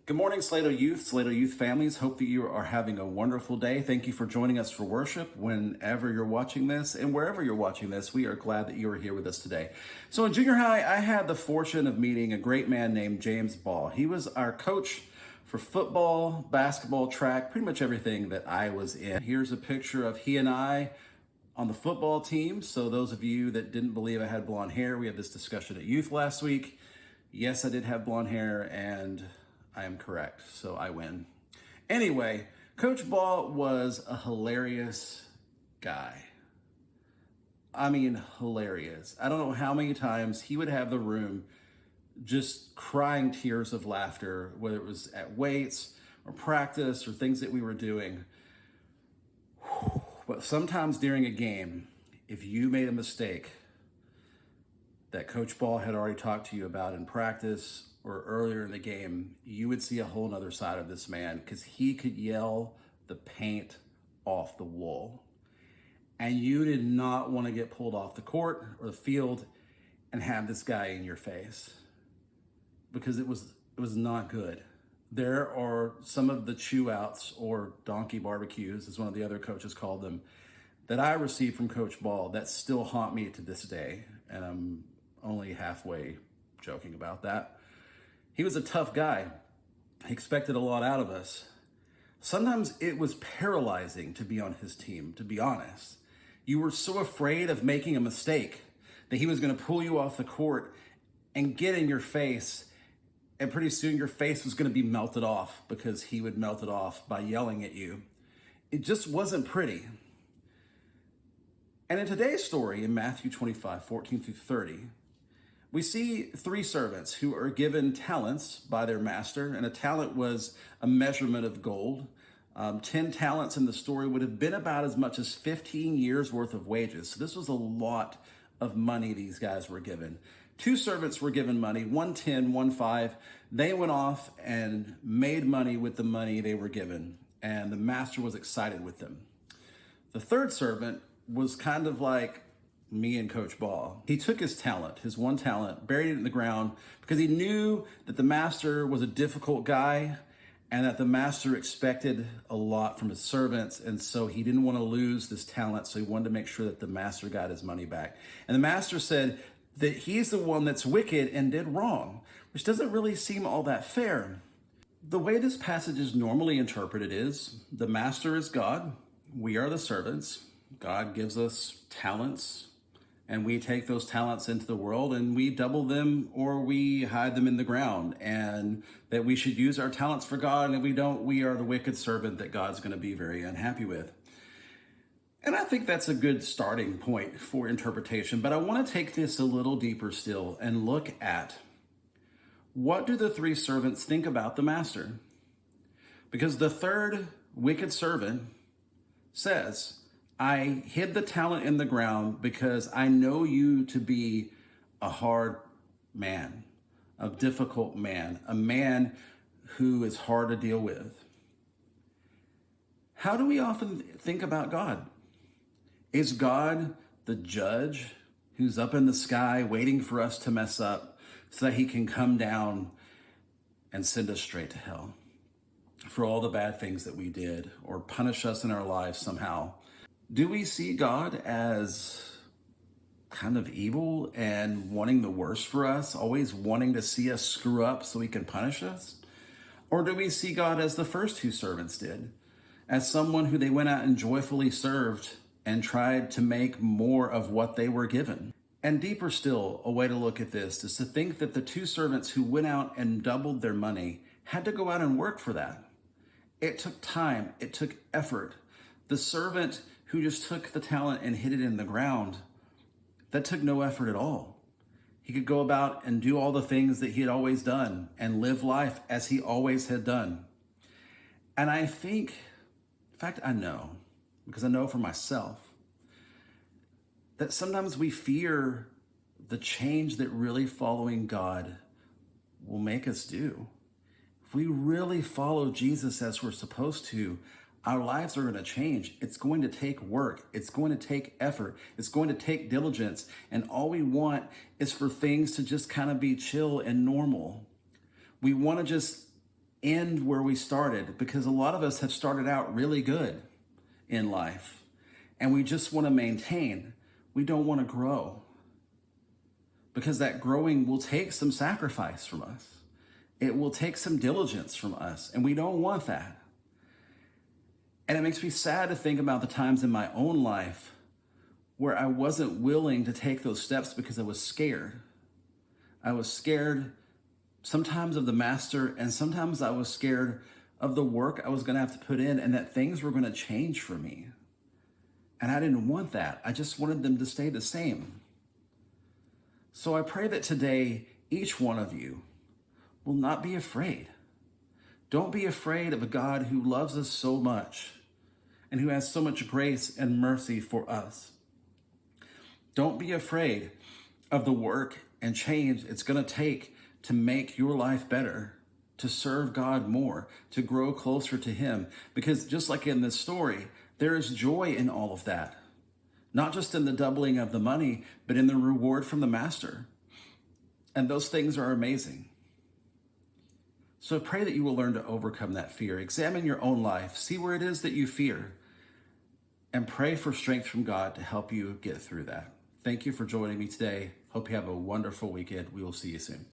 Good morning, Salado Youth, Salado Youth families. Hope that you are having a wonderful day. Thank you for joining us for worship whenever you're watching this and wherever you're watching this. We are glad that you are here with us today. So in junior high, I had the fortune of meeting a great man named James Baugh. He was our coach for football, basketball, track, pretty much everything that I was in. Here's a picture of he and I on the football team. So those of you that didn't believe I had blonde hair, we had this discussion at youth last week. Yes, I did have blonde hair, and I am correct, so I win. Anyway, Coach Ball was a hilarious guy. I mean, hilarious. I don't know how many times he would have the room just crying tears of laughter, whether it was at weights or practice or things that we were doing. But sometimes during a game, if you made a mistake that Coach Ball had already talked to you about in practice or earlier in the game, you would see a whole nother side of this man, because he could yell the paint off the wall. And you did not want to get pulled off the court or the field and have this guy in your face, because it was not good. There are some of the chew outs, or donkey barbecues, as one of the other coaches called them, that I received from Coach Ball that still haunt me to this day. And I'm only halfway joking about that. He was a tough guy. He expected a lot out of us. Sometimes it was paralyzing to be on his team, to be honest. You were so afraid of making a mistake that he was going to pull you off the court and get in your face, and pretty soon your face was going to be melted off, because he would melt it off by yelling at you. It just wasn't pretty. And in today's story, in Matthew 25, 14 through 30, we see three servants who are given talents by their master, and a talent was a measurement of gold. 10 talents in the story would have been about as much as 15 years worth of wages. So this was a lot of money these guys were given. Two servants were given money, one 10, one 5. They went off and made money with the money they were given, and the master was excited with them. The third servant was kind of like me and Coach Ball. He took his talent, his one talent, buried it in the ground, because he knew that the master was a difficult guy and that the master expected a lot from his servants. And so he didn't want to lose this talent. So he wanted to make sure that the master got his money back. And the master said that he's the one that's wicked and did wrong, which doesn't really seem all that fair. The way this passage is normally interpreted is the master is God. We are the servants. God gives us talents, and we take those talents into the world and we double them or we hide them in the ground, and that we should use our talents for God. And if we don't, we are the wicked servant that God's going to be very unhappy with. And I think that's a good starting point for interpretation, but I want to take this a little deeper still and look at, what do the three servants think about the master? Because the third wicked servant says, I hid the talent in the ground because I know you to be a hard man, a difficult man, a man who is hard to deal with. How do we often think about God? Is God the judge who's up in the sky waiting for us to mess up so that he can come down and send us straight to hell for all the bad things that we did, or punish us in our lives somehow? Do we see God as kind of evil and wanting the worst for us, always wanting to see us screw up so he can punish us? Or do we see God as the first two servants did, as someone who they went out and joyfully served and tried to make more of what they were given? And deeper still, a way to look at this is to think that the two servants who went out and doubled their money had to go out and work for that. It took time, it took effort. The servant who just took the talent and hid it in the ground, that took no effort at all. He could go about and do all the things that he had always done and live life as he always had done. And I think, in fact, I know, because I know for myself, that sometimes we fear the change that really following God will make us do. If we really follow Jesus as we're supposed to, our lives are going to change. It's going to take work. It's going to take effort. It's going to take diligence. And all we want is for things to just kind of be chill and normal. We want to just end where we started, because a lot of us have started out really good in life and we just want to maintain. We don't want to grow, because that growing will take some sacrifice from us. It will take some diligence from us, and we don't want that. And it makes me sad to think about the times in my own life where I wasn't willing to take those steps because I was scared. I was scared sometimes of the master, and sometimes I was scared of the work I was going to have to put in and that things were going to change for me. And I didn't want that. I just wanted them to stay the same. So I pray that today, each one of you will not be afraid. Don't be afraid of a God who loves us so much and who has so much grace and mercy for us. Don't be afraid of the work and change it's going to take to make your life better, to serve God more, to grow closer to Him. Because just like in this story, there is joy in all of that. Not just in the doubling of the money, but in the reward from the master. And those things are amazing. So pray that you will learn to overcome that fear. Examine your own life. See where it is that you fear. And pray for strength from God to help you get through that. Thank you for joining me today. Hope you have a wonderful weekend. We will see you soon.